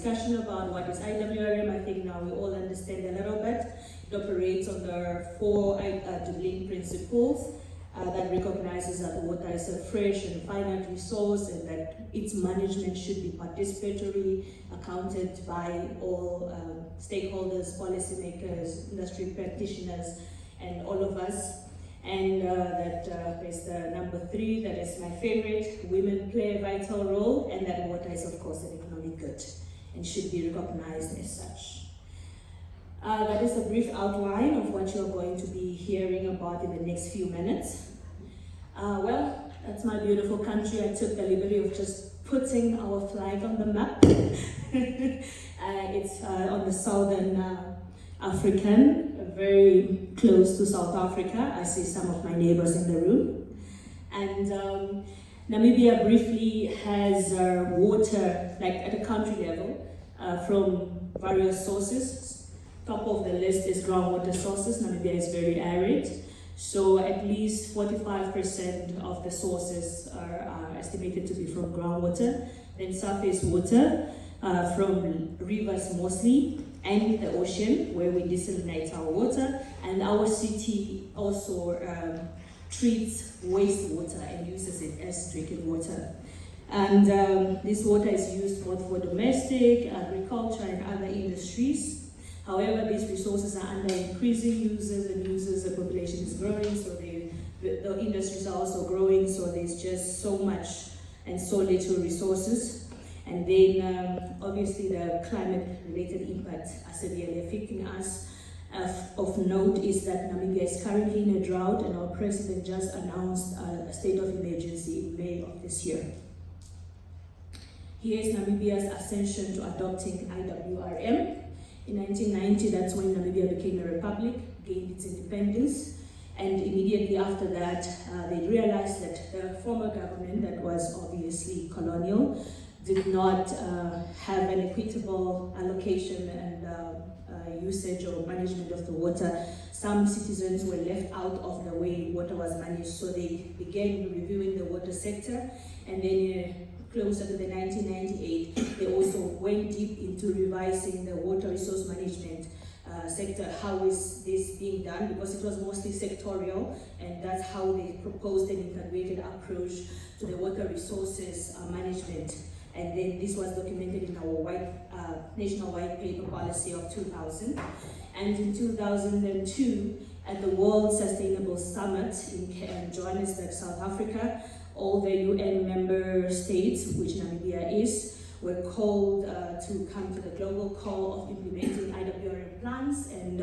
Discussion about what is IWRM. I think now we all understand a little bit. It operates under 4 Dublin principles that recognizes that water is a fresh and finite resource and that its management should be participatory, accounted by all stakeholders, policymakers, industry practitioners, and all of us. And that is the number 3, that is my favorite. Women play a vital role, and that water is, of course, an economic good and should be recognized as such. That is a brief outline of what you're going to be hearing about in the next few minutes. Well, that's my beautiful country. I took the liberty of just putting our flag on the map. It's on the southern African, very close to South Africa. I see some of my neighbors in the room. And Namibia briefly has water, like at a country level, from various sources. Top of the list is groundwater sources. Namibia is very arid. So at least 45% of the sources are estimated to be from groundwater. Then surface water from rivers mostly, and the ocean where we desalinate our water. And our city also treats wastewater and uses it as drinking water. And this water is used both for domestic, agriculture, and other industries. However, these resources are under increasing uses, and the population is growing, so the industries are also growing, so there's just so much and so little resources. And then obviously the climate-related impacts are severely affecting us. Of note is that Namibia is currently in a drought, and our president just announced a state of emergency in May of this year. Here is Namibia's ascension to adopting IWRM. In 1990, that's when Namibia became a republic, gained its independence, and immediately after that, they realized that the former government, that was obviously colonial, did not have an equitable allocation and usage or management of the water. Some citizens were left out of the way water was managed, so they began reviewing the water sector, and then closer to the 1998, they also went deep into revising the water resource management sector. How is this being done? Because it was mostly sectorial, and that's how they proposed an integrated approach to the water resources management. And then this was documented in our National White Paper Policy of 2000. And in 2002, at the World Sustainable Summit in Johannesburg, South Africa, all the UN member states, which Namibia is, were called to come to the global call of implementing IWRM plans and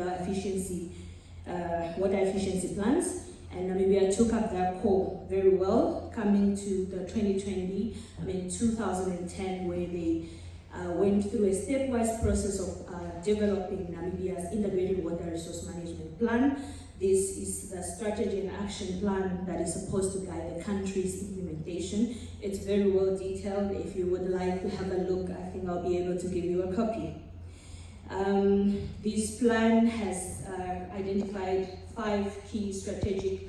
water efficiency plans. And Namibia took up that call very well, coming to the 2010, where they went through a stepwise process of developing Namibia's integrated water resource management plan. This is the strategy and action plan that is supposed to guide the country's implementation. It's very well detailed. If you would like to have a look, I think I'll be able to give you a copy. This plan has identified 5 key strategic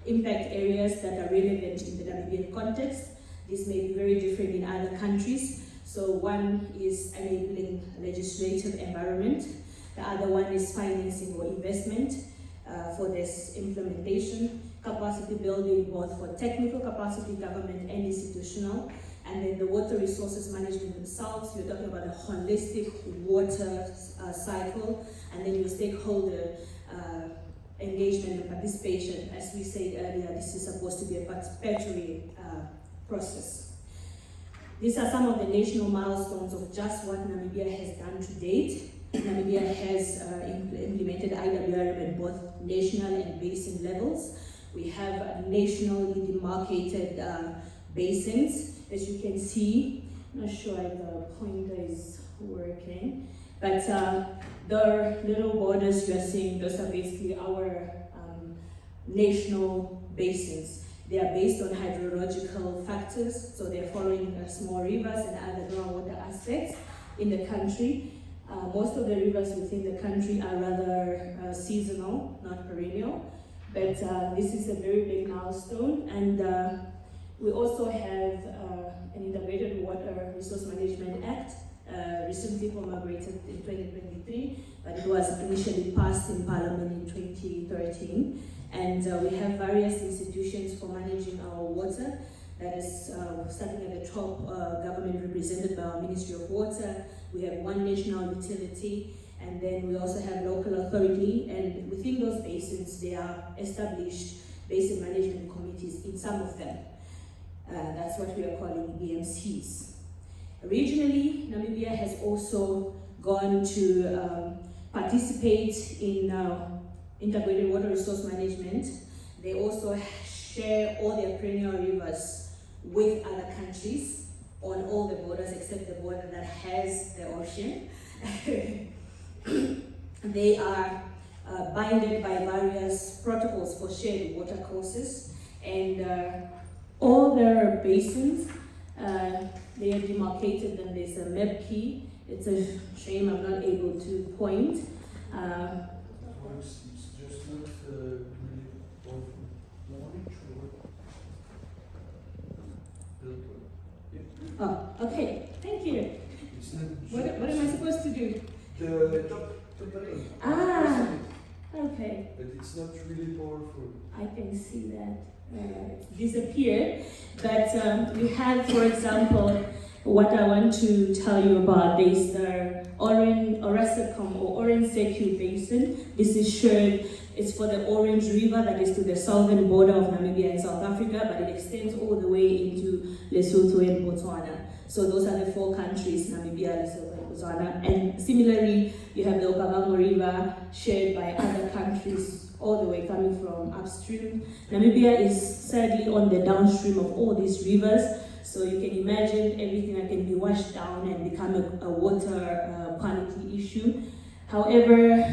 impact areas that are relevant in the Namibian context. This may be very different in other countries. So one is enabling legislative environment. The other one is financing or investment for this implementation, capacity building both for technical capacity, government and institutional, and then the water resources management themselves. You're talking about a holistic water cycle, and then your stakeholder engagement and participation. As we said earlier, this is supposed to be a participatory process. These are some of the national milestones of just what Namibia has done to date. Namibia has implemented IWRM at both national and basin levels. We have nationally demarcated basins, as you can see. I'm not sure if the pointer is working, but the little borders you are seeing, those are basically our national basins. They are based on hydrological factors, so they're following small rivers and other groundwater aspects in the country. Most of the rivers within the country are rather seasonal, not perennial, but this is a very big milestone. And we also have an Integrated Water Resource Management Act recently promulgated in 2023, but it was initially passed in Parliament in 2013. And we have various institutions for managing our water. That is starting at the top, government represented by our Ministry of Water. We have one national utility, and then we also have local authority. And within those basins, there are established basin management committees in some of them. That's what we are calling BMCs. Regionally, Namibia has also gone to participate in integrated water resource management. They also share all their perennial rivers with other countries on all the borders except the border that has the ocean. They are binded by various protocols for shared water courses, and all their basins, they are demarcated, and there's a map key. It's a shame I'm not able to point. It's just not really awful knowledge or Oh, okay, thank you. it's not What am I supposed to do? the top button. Ah, okay. But it's not really powerful. I can see that disappear. But we have, for example, what I want to tell you about is the Orasacom or Orange Secu Basin. This is shared. It's for the Orange River that is to the southern border of Namibia and South Africa, but it extends all the way into Lesotho and Botswana. So those are the four countries, Namibia, Lesotho, and Botswana. And similarly, you have the Okavango River shared by other countries all the way coming from upstream. Namibia is sadly on the downstream of all these rivers. So you can imagine everything that can be washed down and become a water quality issue. However,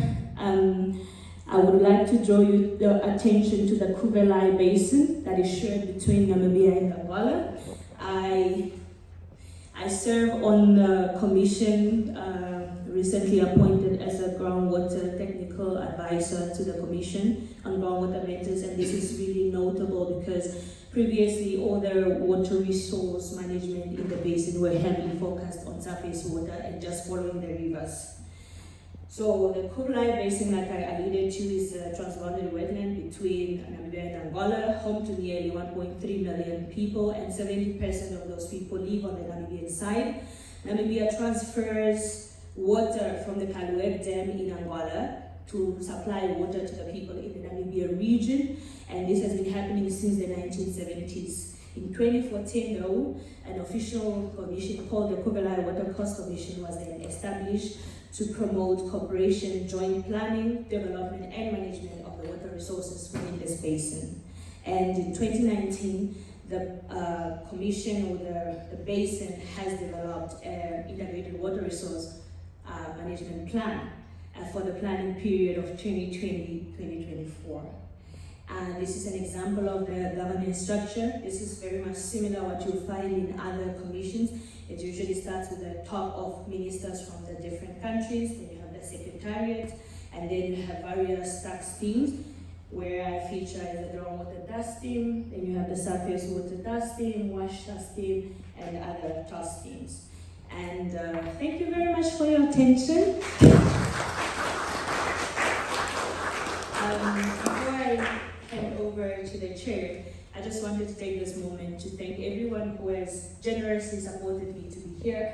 I would like to draw your attention to the Kuvelai Basin that is shared between Namibia and Angola. I serve on the commission, recently appointed as a groundwater technical advisor to the commission on groundwater matters, and this is really notable because previously all the water resource management in the basin were heavily focused on surface water and just following the rivers. So the Kuvelai Basin, like I alluded to, is a transboundary wetland between Namibia and Angola, home to nearly 1.3 million people, and 70% of those people live on the Namibian side. Namibia transfers water from the Kalueb Dam in Angola to supply water to the people in the Namibia region, and this has been happening since the 1970s. In 2014, though, an official commission called the Kuvelai Water Cost Commission was then established to promote cooperation, joint planning, development, and management of the water resources within this basin. And in 2019, the commission or the basin has developed an integrated water resource management plan for the planning period of 2020-2024. This is an example of the governance structure. This is very much similar to what you'll find in other commissions. It usually starts with the top of ministers from the different countries, then you have the secretariat, and then you have various task teams, where I feature is the groundwater task team, then you have the surface water task team, wash task team, and other task teams. And thank you very much for your attention. Before I hand over to the chair, I just wanted to take this moment to thank everyone who has generously supported me to be here.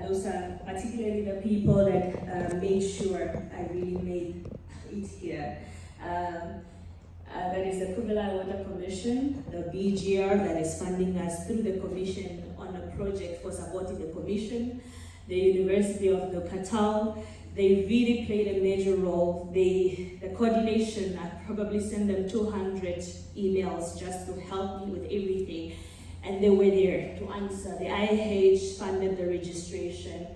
Those are particularly the people that made sure I really made it here. That is the Kuvelai Water Commission, the BGR that is funding us through the commission on a project for supporting the commission, the University of the Catal. They really played a major role. The coordination, I probably sent them 200 emails just to help me with everything. And they were there to answer. The IH funded the registration.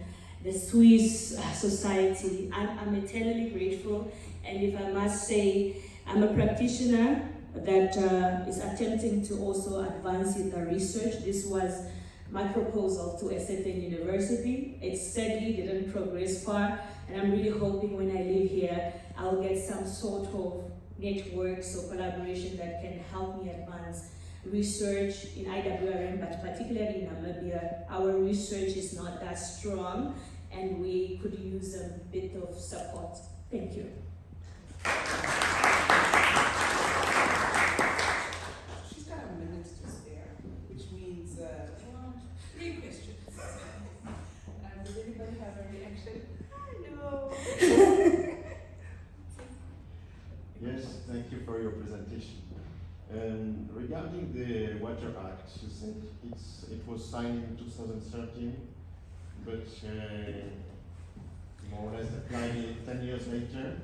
The Swiss Society, I'm eternally grateful. And if I must say, I'm a practitioner that is attempting to also advance in the research. This was my proposal to a certain university. It sadly didn't progress far, and I'm really hoping when I leave here, I'll get some sort of networks or collaboration that can help me advance research in IWRM, but particularly in Namibia, our research is not that strong, and we could use a bit of support. Thank you. She's got a minute to spare, which means 3 questions. Does anybody have a reaction? Hello. Yes, thank you for your presentation. Regarding the Water Act, you said it was signed in 2013, but more or less applied 10 years later.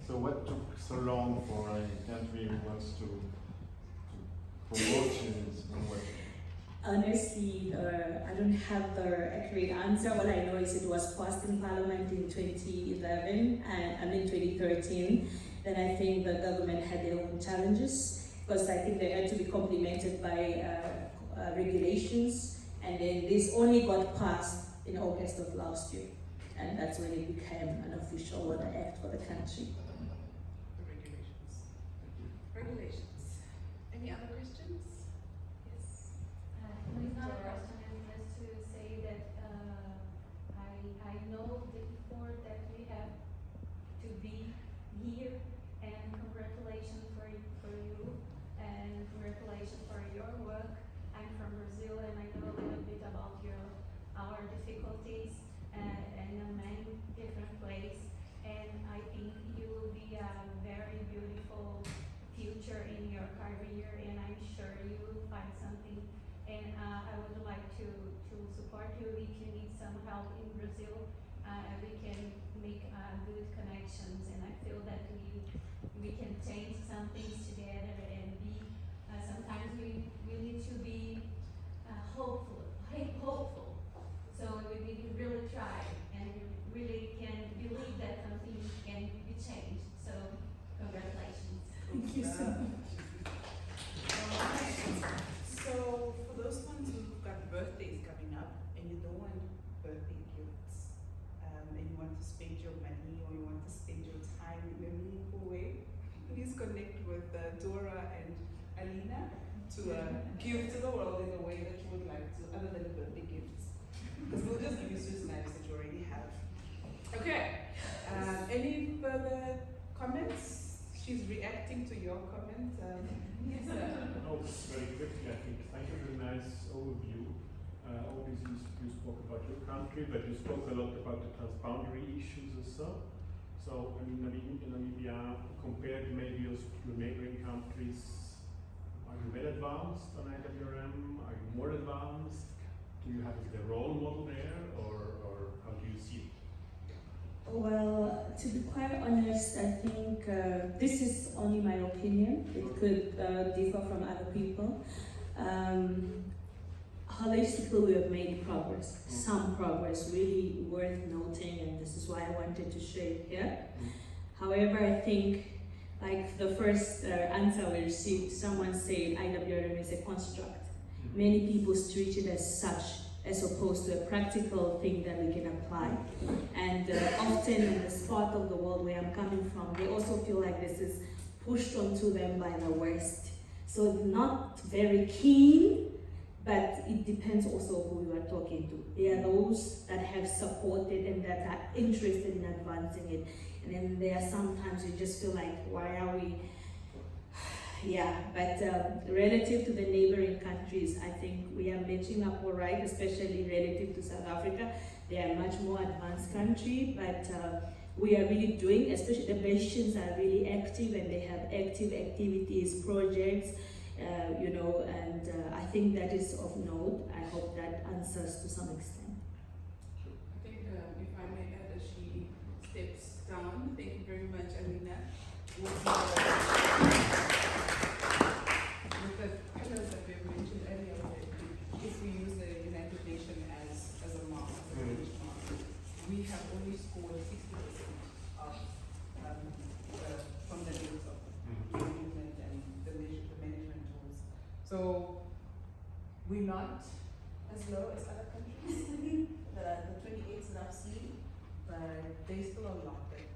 So what took so long for a country who wants to promote its own water? Honestly, I don't have the accurate answer. All I know is it was passed in Parliament in 2011, and 2013. Then I think the government had their own challenges, because I think they had to be complemented by regulations, and then this only got passed in August of last year, and that's when it became an official water act for the country. The regulations. Regulations. Any other questions? Yes. It's not a question, it's just to say that I know the effort that we have to be here, and congratulations for you, and congratulations for your work. I'm from Brazil, and I know a little bit about our difficulties in many different ways, and I think you will be a very beautiful future in your career, and I'm sure you will find something. And I would like to support you if you need some help in Brazil. We can make good connections, and I feel that we can change some things together and be. Sometimes we need to be hopeful. So we need to really try, and we really can believe that something can be changed. So congratulations. Thank you so much. So for those ones who've got birthdays coming up and you don't want birthday gifts, and you want to spend your money or you want to spend your time in a meaningful way, please connect with Dora and Alina to give to the world in a way that you would like to, other than birthday gifts. Because we'll just give you Swiss knives that you already have. Okay. Any further comments? She's reacting to your comment. Yes, sir. No, very quickly, I think. Thank you for the nice overview. Obviously, you spoke about your country, but you spoke a lot about the transboundary issues and so. So, I mean, Namibia, compared maybe also to your neighboring countries, are you well advanced on IWRM? Are you more advanced? Do you have a role model there, or how do you see it? Well, to be quite honest, I think this is only my opinion. It could differ from other people. Holistically, we have made progress, some progress, really worth noting, and this is why I wanted to share it here. However, I think, like the first answer we received, someone said IWRM is a construct. Many people treat it as such, as opposed to a practical thing that we can apply. And often in this part of the world where I'm coming from, they also feel like this is pushed onto them by the West. So not very keen, but it depends also who you are talking to. There are those that have supported and that are interested in advancing it. And then there are sometimes you just feel like, why are we? Yeah, but relative to the neighboring countries, I think we are matching up all right, especially relative to South Africa. They are a much more advanced country, but we are really doing, especially the Belgians are really active, and they have active activities, projects, and I think that is of note. I hope that answers to some extent. I think if I may add, as she steps down, thank you very much, Alina. With the pillars that we mentioned earlier, if we use the United Nations as a mark, as a benchmark, we have only scored 60% of from the list of management and the management tools. So we're not as low as other countries. The 28s that I've seen, but there's still a lot that